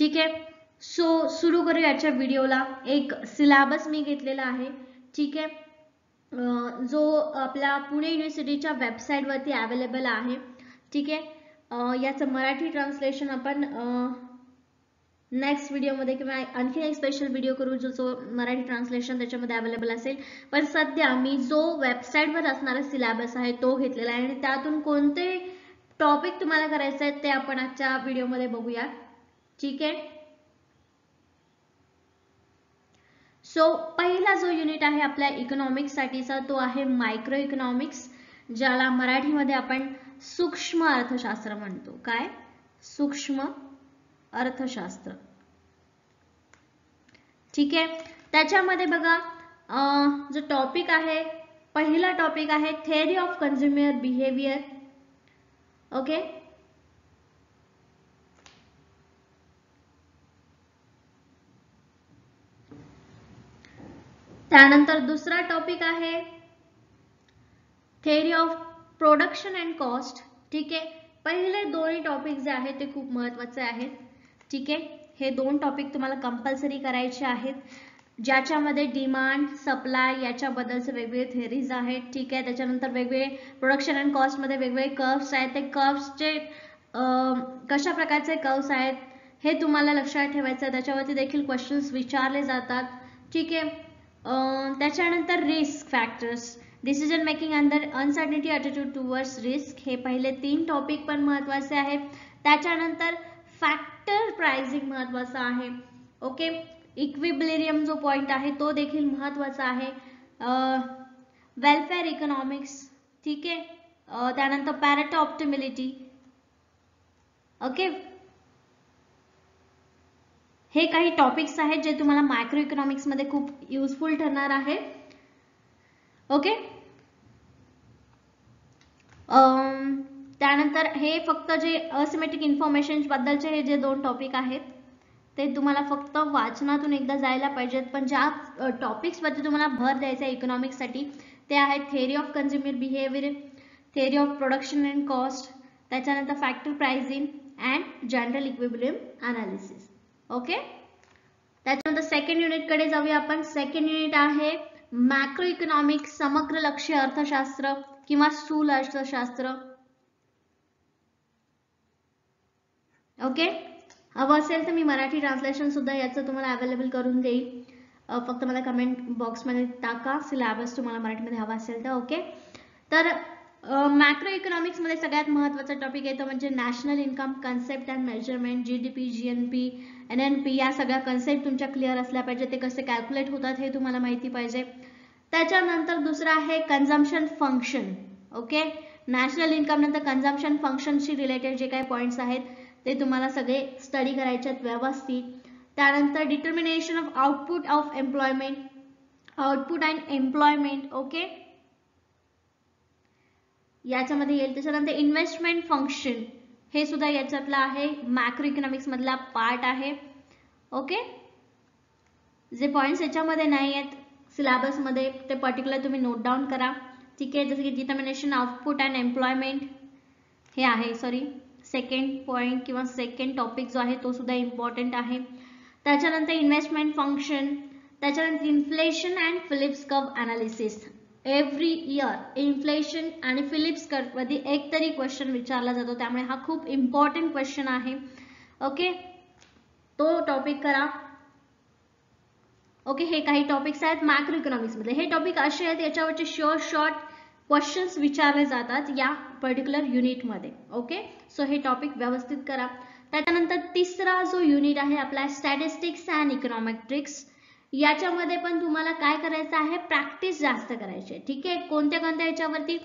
ठीक आहे. सो सुरू करू याच्या व्हिडिओला. एक सिलेबस मी घेतलेला आहे. ठीक आहे, जो आपल्या पुणे युनिव्हर्सिटीच्या वेबसाईटवरती अवेलेबल आहे. ठीक आहे, याचं मराठी ट्रान्सलेशन आपण नेक्स्ट व्हिडिओमध्ये किंवा आणखी एक स्पेशल व्हिडिओ करू जो मराठी ट्रान्सलेशन त्याच्यामध्ये अवेलेबल असेल. पण सध्या मी जो वेबसाईटवर असणारा सिलेबस आहे तो घेतलेला आहे आणि त्यातून कोणते टॉपिक तुम्हाला करायचे आहेत ते आपण आजच्या व्हिडिओमध्ये बघूया. ठीक आहे. सो पहिला जो युनिट आहे आपल्या इकॉनॉमिक्स साठीचा तो आहे मायक्रो इकॉनॉमिक्स, ज्याला मराठीमध्ये आपण सूक्ष्म अर्थशास्त्र म्हणतो. काय? सूक्ष्म अर्थशास्त्र. ठीक आहे. त्याच्यामध्ये बघा जो टॉपिक आहे, पहिला टॉपिक आहे theory of consumer behaviour. Okay. त्यानंतर दुसरा टॉपिक आहे theory of production and cost. ठीक आहे. पहिले दोन्ही टॉपिक जे आहेत ते खूप महत्त्वाचे आहेत. ठीक आहे. हे दोन टॉपिक तुम्हाला कंपल्सरी करायचे आहेत, ज्याच्यामध्ये डिमांड सप्लाय याच्याबद्दलचे वेगवेगळे थेअरीज आहेत. ठीक आहे. त्याच्यानंतर वेगवेगळे प्रोडक्शन अँड कॉस्ट मध्ये वेगवेगळे कर्व्स आहेत. ते कर्व्सचे कशा प्रकारचे कर्व्स आहेत हे तुम्हाला लक्षात ठेवायचं आहे. त्याच्यावरती देखील क्वेश्चन्स विचारले जातात. ठीक आहे. त्याच्यानंतर risk factors, decision making under uncertainty, attitude towards risk, हे पहिले तीन टॉपिक पण महत्त्वाचे आहेत. त्याच्यानंतर फॅक्टर प्राइसिंग महत्त्वाचा आहे. ओके. इक्विलिब्रियम जो पॉइंट आहे तो देखील महत्त्वाचा आहे. Welfare economics. ठीक आहे. त्यानंतर पॅरेटो ऑप्टिमिलिटी. ओके. हे काही टॉपिक्स आहेत जे तुम्हाला मायक्रो इकॉनॉमिक्स मध्ये खूप युजफुल ठरणार आहे. ओके. त्यानंतर हे फक्त जे असिमेट्रिक इन्फॉर्मेशन बद्दलचे हे जे दोन टॉपिक आहेत ते तुम्हाला फक्त वाचनातून एकदा जायला पाहिजेत. पण ज्या टॉपिक्स वरती तुम्हाला भर द्यायचा आहे इकॉनॉमिक्स साठी ते आहेत theory of consumer behaviour, theory of production and cost, त्याच्यानंतर factor pricing and general equilibrium analysis. Okay. त्याच्यानंतर सेकंड युनिट कडे जाऊया आपण. सेकंड युनिट आहे मॅक्रो इकॉनॉमिक्स, समग्र लक्ष्य अर्थशास्त्र किंवा स्थूल अर्थशास्त्र. ओके. हवं असेल तर मी मराठी ट्रान्सलेशन सुद्धा याचं तुम्हाला अवेलेबल करून देईल. फक्त मला कमेंट बॉक्समध्ये टाका सिलेबस तुम्हाला मराठीमध्ये हवा असेल तर. ओके. तर मॅक्रो इकॉनॉमिक्स मध्ये सगळ्यात महत्त्वाचा टॉपिक आहे तो म्हणजे national income concept and measurement. GDP, GNP, NNP या सगळ्या कन्सेप्ट तुमच्या क्लिअर असल्या पाहिजे. ते कसे कॅल्क्युलेट होतात हे तुम्हाला माहिती पाहिजे. त्याच्यानंतर दुसरा आहे consumption function. Okay. National income नंतर कन्झम्पशन फंक्शनशी रिलेटेड जे काही पॉइंट्स आहेत ते तुम्हाला सगळे स्टडी करायचे आहेत व्यवस्थित. त्यानंतर determination of output of employment, output and employment. Okay. याच्यामध्ये येईल. त्याच्यानंतर इन्व्हेस्टमेंट फंक्शन हे सुद्धा याच्यातला आहे, मॅक्रो इकॉनॉमिक्स मधला पार्ट आहे. ओके. जे पॉइंट्स याच्यामध्ये नाही आहेत सिलेबस मध्ये ते पर्टिक्युलर तुम्ही नोट डाऊन करा. ठीक आहे. जसं की डिटर्मिनेशन आउटपुट अँड एम्प्लॉयमेंट हे आहे, सॉरी सेकंड पॉइंट किंवा सेकंड टॉपिक जो आहे तो सुद्धा इम्पॉर्टंट आहे. त्याच्यानंतर इन्व्हेस्टमेंट फंक्शन, त्याच्यानंतर inflation and Phillips curve analysis. Every year inflation आणि फिलिप्स कर्व मध्ये एक तरी क्वेश्चन विचारला जातो, त्यामुळे हा खूप इम्पॉर्टंट क्वेश्चन आहे. ओके. तो टॉपिक करा. ओके. हे काही टॉपिक्स आहेत मॅक्रो इकॉनॉमिक्स मध्ये. हे टॉपिक असे आहेत याच्यावरचे शॉर्ट क्वेश्चन्स विचारले जातात या पर्टिक्युलर युनिट मध्ये. ओके. सो हे टॉपिक व्यवस्थित करा. त्याच्यानंतर तिसरा जो युनिट आहे आपला स्टॅटिस्टिक्स अँड इकॉनॉमेट्रिक्स. याच्यामध्ये पण तुम्हाला काय करायचं आहे, प्रॅक्टिस जास्त करायची आहे. ठीक आहे. कोणत्या याच्यावरती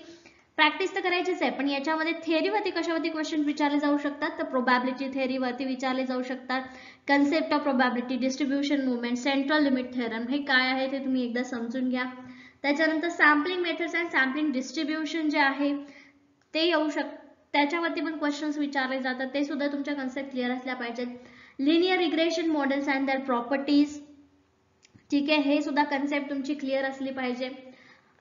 प्रॅक्टिस तर करायचीच आहे, पण याच्यामध्ये थेअरीवरती कशावरती क्वेश्चन विचारले जाऊ शकतात तर प्रोबॅबिलिटी थेअरीवरती विचारले जाऊ शकतात. Concept of probability, distribution movement, central limit theorem हे काय आहे ते तुम्ही एकदा समजून घ्या. त्याच्यानंतर sampling methods and sampling distribution जे आहे ते येऊ शकतं, त्याच्यावरती पण क्वेश्चन्स विचारले जातात. ते सुद्धा तुमच्या कन्सेप्ट क्लिअर असल्या पाहिजेत. Linear regression models and their properties. ठीक आहे. हे सुद्धा कन्सेप्ट तुमची क्लिअर असली पाहिजे.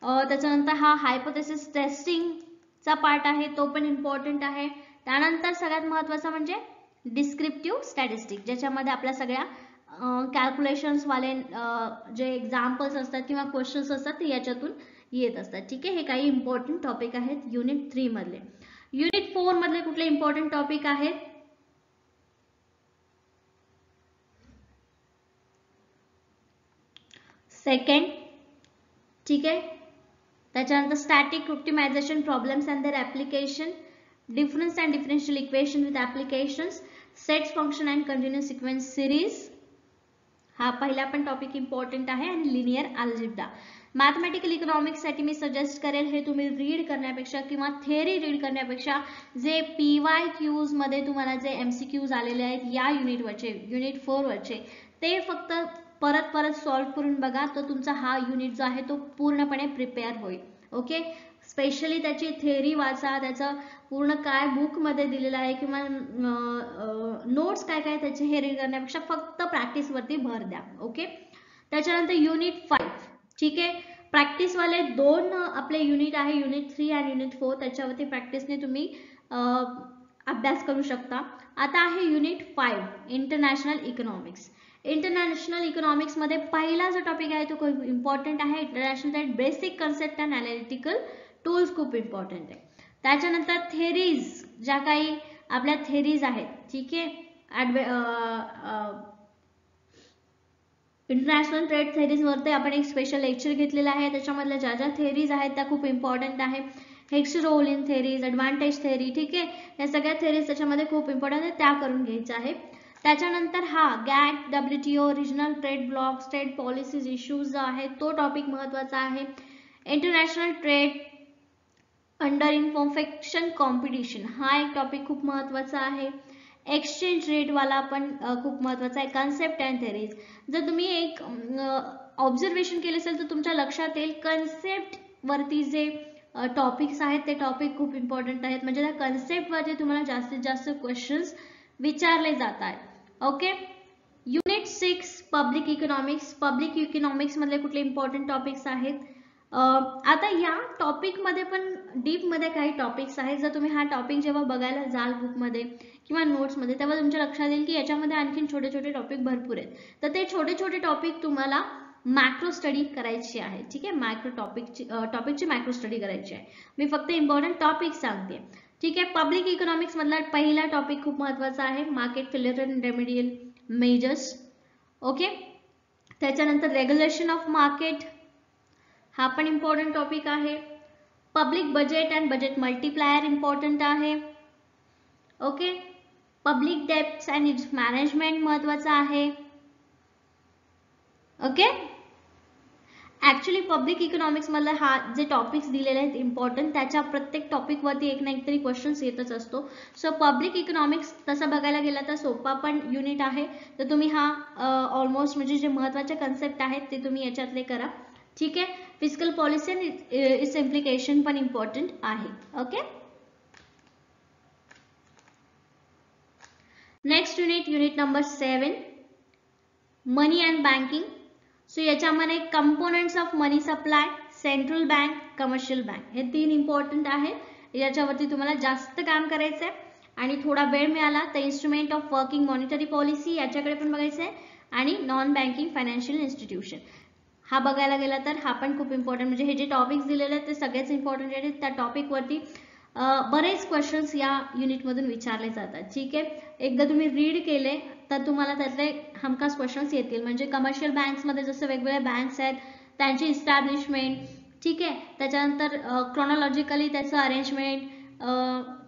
त्याच्यानंतर हा हायपोथेसिस टेस्टिंगचा पार्ट आहे तो पण इम्पॉर्टंट आहे. त्यानंतर सगळ्यात महत्त्वाचा म्हणजे डिस्क्रिप्टिव्ह स्टॅटिस्टिक, ज्याच्यामध्ये आपल्या सगळ्या कॅल्क्युलेशन्स वाले जे एक्झाम्पल्स असतात किंवा क्वेश्चन्स असतात ते याच्यातून येत असतात. ठीक आहे, हे काही इम्पॉर्टंट टॉपिक आहेत युनिट 3 मधले. युनिट 4 मधले कुठले इम्पॉर्टंट टॉपिक आहेत? सेकंड. ठीक आहे, त्याच्यानंतर static optimization problems and their application, difference and differential equation with applications, sets function and continuous sequence series, हा पहिला पण टॉपिक इम्पॉर्टंट आहे. आणि लिनियर अल्जेब्रा. मॅथमॅटिकल इकॉनॉमिक्स साठी मी सजेस्ट करेल हे तुम्ही रीड करण्यापेक्षा किंवा थेअरी रीड करण्यापेक्षा जे PYQs मध्ये तुम्हाला जे MCQs आलेले आहेत या युनिटवरचे, युनिट 4 वरचे, ते फक्त परत परत सॉल्व्ह करून बघा, तर तुमचा हा युनिट जो आहे तो पूर्णपणे प्रिपेअर होईल. ओके, स्पेशली त्याची थेअरी वाचा, त्याचं पूर्ण काय बुक मध्ये दिलेलं आहे किंवा नोट्स काय काय त्याचे हे रीड करण्यापेक्षा फक्त प्रॅक्टिस वरती भर द्या. ओके, त्याच्यानंतर युनिट 5. ठीक आहे, प्रॅक्टिस वाले 2 आपले युनिट आहे, युनिट 3 आणि युनिट 4, त्याच्यावरती प्रॅक्टिसने तुम्ही अभ्यास करू शकता. आता आहे unit 5 international economics. International economics मध्ये पहिला जो टॉपिक आहे तो खूप इम्पॉर्टंट आहे. International basic concept and analytical tools खूप इम्पॉर्टंट आहे. त्याच्यानंतर थेरीज, ज्या काही आपल्या थेरीज आहेत. ठीक आहे, इंटरनॅशनल ट्रेड थेरीज वरती आपण एक स्पेशल लेक्चर घेतलेला आहे. त्याच्यामधल्या ज्या ज्या थेरीज आहेत त्या खूप इम्पॉर्टंट आहे. Hex rolling theories, advantage theory, ठीक आहे, या सगळ्या थेरीज त्याच्यामध्ये खूप इम्पॉर्टंट आहे, त्या करून घ्यायच्या आहे. त्याच्यानंतर हा GATT, WTO, regional trade block, trade policies issues जो आहे तो टॉपिक महत्वाचा आहे. International trade under information competition, हा एक टॉपिक खूप महत्वाचा आहे. एक्सचेंज रेट वाला पण खूप महत्वाचा आहे. कन्सेप्ट अँड थेरीज, जर तुम्ही एक ऑब्झर्वेशन केले असेल तर तुमच्या लक्षात येईल कन्सेप्ट वरती जे टॉपिक्स आहेत ते टॉपिक खूप इम्पॉर्टंट आहेत, म्हणजे त्या कन्सेप्ट वरती तुम्हाला जास्तीत जास्त क्वेश्चन्स विचारले जात आहेत. Okay, unit 6 public economics. Public economics मधले कुठले इम्पॉर्टंट टॉपिक्स आहेत? आता या टॉपिक मध्ये पण डीप मध्ये काही टॉपिक्स आहेत. जर तुम्ही हा टॉपिक जेव्हा बघायला जाल बुक मध्ये किंवा नोट्स मध्ये, तेव्हा तुमच्या लक्षात येईल की याच्यामध्ये आणखीन छोटे छोटे टॉपिक भरपूर आहेत. तर ते छोटे छोटे टॉपिक तुम्हाला मॅक्रो स्टडी करायची आहे. ठीक आहे, मॅक्रो टॉपिकची मॅक्रो स्टडी करायची आहे. मी फक्त इम्पॉर्टंट टॉपिक सांगते. ठीक आहे, पब्लिक इकॉनॉमिक्स मधला पहिला टॉपिक खूप महत्वाचा आहे, market failure and remedial measures. Okay, त्याच्यानंतर रेग्युलेशन ऑफ मार्केट, हा पण इम्पॉर्टंट टॉपिक आहे. Public budget and budget multiplier important आहे. Okay, public debts and its management महत्वाचा आहे. ओके, ऍक्च्युली पब्लिक इकॉनॉमिक्स मधला हा जे टॉपिक्स दिलेले आहेत इम्पॉर्टंट, त्याच्या प्रत्येक टॉपिक वरती एक ना एक तरी क्वेश्चन्स येतच असतो. सो पब्लिक इकॉनॉमिक्स तसं बघायला गेला तर सोपा पण युनिट आहे. तर तुम्ही हा ऑलमोस्ट म्हणजे जे महत्वाचे कन्सेप्ट आहेत ते तुम्ही याच्यातले करा. ठीक आहे, फिस्कल पॉलिसी आणि इट्स इम्प्लिकेशन पण इम्पॉर्टंट आहे. Okay, next unit, unit number 7 money and banking. So याच्यामध्ये components of money supply, central bank, commercial bank, हे 3 इम्पॉर्टंट आहेत. याच्यावरती तुम्हाला जास्त काम करायचं आहे. आणि थोडा वेळ मिळाला तर instrument of working monetary policy याच्याकडे पण बघायचं आहे. आणि नॉन बँकिंग फायनान्शियल इन्स्टिट्यूशन हा बघायला गेला तर हा पण खूप इम्पॉर्टंट, म्हणजे हे जे टॉपिक्स दिलेले आहेत ते सगळेच इम्पॉर्टंट आहेत. त्या टॉपिक वरती बरेच क्वेश्चन्स या युनिट मधून विचारले जातात. ठीक आहे, एकदा तुम्ही रीड केले तर तुम्हाला त्यातले हमखास क्वेश्चन्स येतील. म्हणजे कमर्शियल बँक्स मध्ये जसं वेगवेगळ्या बँक्स आहेत त्यांची इस्टॅब्लिशमेंट, ठीक आहे, त्याच्यानंतर क्रोनॉलॉजिकली त्याचं अरेंजमेंट,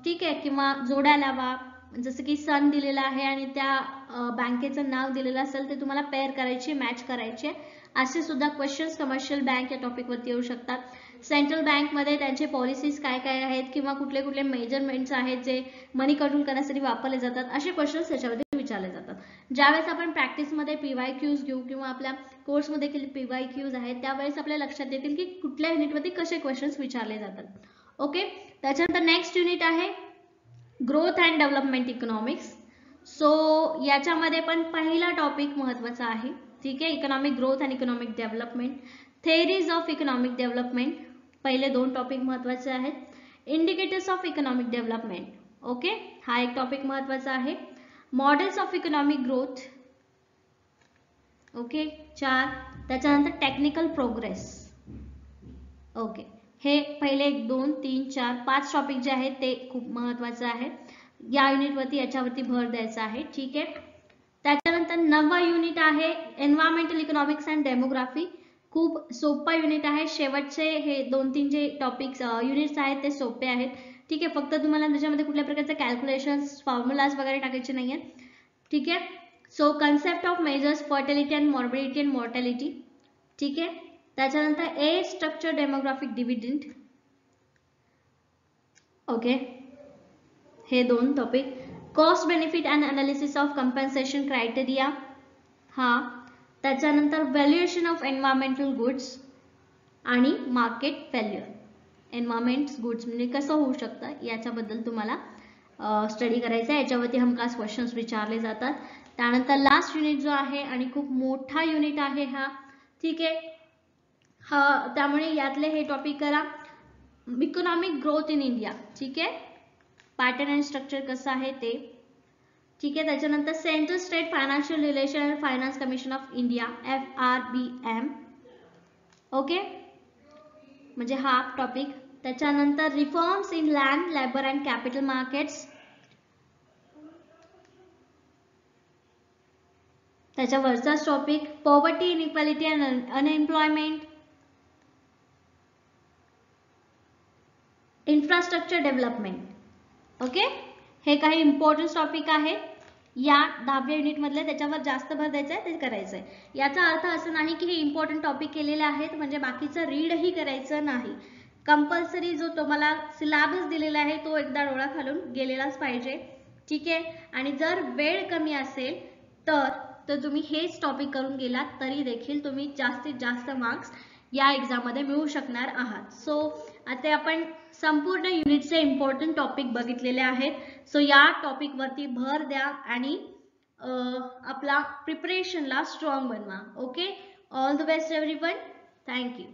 ठीक आहे, किंवा जोड्या लावा, जसं की सन दिलेला आहे आणि त्या बँकेचं नाव दिलेलं असेल ते तुम्हाला पेअर करायचे, मॅच करायचे, असे सुद्धा क्वेश्चन्स कमर्शियल बँक या टॉपिक वरती येऊ शकतात. सेंट्रल बँक मध्ये त्यांचे पॉलिसीज काय काय आहेत किंवा कुठले कुठले मेजरमेंट्स आहेत जे मनी कंट्रोल करण्यासाठी वापरले जातात, असे क्वेश्चन्स त्याच्यामध्ये विचारले जातात. ज्यावेळेस आपण प्रॅक्टिस मध्ये PYQs घेऊ किंवा आपल्या कोर्स मध्ये देखील PYQs आहेत त्यावेळेस आपल्या लक्षात येतील की कुठल्या युनिट मध्ये कसे क्वेश्चन्स विचारले जातात. ओके, त्याच्यानंतर नेक्स्ट युनिट आहे growth and development economics. So याच्यामध्ये पण पहिला टॉपिक महत्वाचा आहे. ठीक आहे, economic growth and economic development, theories of economic development, पहिले 2 टॉपिक महत्वाचे आहेत. Indicators of economic development, okay, हा एक टॉपिक महत्वाचा आहे. Models of economic growth, okay 4. त्याच्यानंतर टेक्निकल प्रोग्रेस. ओके, हे पहिले 1 2 3 4 5 टॉपिक जे आहेत ते खूप महत्वाचे आहे. या युनिटवरती याच्यावरती भर द्यायचा आहे. ठीक आहे. त्याच्यानंतर 9वा युनिट आहे एन्व्हायरमेंटल इकॉनॉमिक्स अँड डेमोग्राफी. खूप सोपा युनिट आहे. शेवटचे हे 2-3 जे टॉपिक्स युनिट्स आहेत ते सोपे आहेत. ठीक आहे. फक्त तुम्हाला त्याच्यामध्ये कुठल्या प्रकारचे कॅल्क्युलेशन्स फॉर्म्युलाज वगैरे टाकायचे नाही आहेत. ठीक आहे. So concept of measures fertility and morbidity and mortality. ठीक आहे. त्याच्यानंतर ए स्ट्रक्चर डेमोग्राफिक डिव्हिडंड. ओके, हे 2 topic. Cost benefit and analysis of compensation criteria. हा. त्याच्यानंतर व्हॅल्युएशन ऑफ एन्व्हायरमेंटल गुड्स आणि मार्केट व्हॅल्यू. एन्व्हायरमेंट गुड्स म्हणजे कसं होऊ शकतं याच्याबद्दल तुम्हाला स्टडी करायचा आहे. याच्यावरती हमखास क्वेश्चन्स विचारले जातात. त्यानंतर लास्ट युनिट जो आहे आणि खूप मोठा युनिट आहे हा. ठीक आहे. हा, त्यामुळे यातले हे टॉपिक करा. Economic growth in India. ठीक आहे. पॅटर्न अँड स्ट्रक्चर कसं आहे ते. ठीक आहे. त्याच्यानंतर central state financial relation and finance commission of India FRBM. Okay, म्हणजे हा टॉपिक. त्याच्यानंतर reforms in land labour and capital markets. त्याच्यावरचाच topic poverty inequality and unemployment. Infrastructure development. Okay, हे काही इम्पॉर्टंट टॉपिक आहे या 10व्या युनिट मधले. त्याच्यावर जास्त भर द्यायचा आहे, ते करायचं आहे. याचा अर्थ असं नाही की हे इम्पॉर्टंट टॉपिक केलेले आहेत म्हणजे बाकीचं रीडही करायचं नाही. कंपल्सरी जो तुम्हाला सिलेबस दिलेला आहे तो एकदा डोळा खालून गेलेलाच पाहिजे. ठीक आहे. आणि जर वेळ कमी असेल तर तुम्ही हेच टॉपिक करून गेलात तरी देखील तुम्ही जास्तीत जास्त मार्क्स या एक्झाम मध्ये मिळवू शकणार आहात. सो आता आपण संपूर्ण युनिटचे इम्पॉर्टंट टॉपिक बघितलेले आहेत. सो या टॉपिक वरती भर द्या आणि आपला प्रिपरेशनला स्ट्रॉंग बनवा. Okay, all the best everyone. Thank you.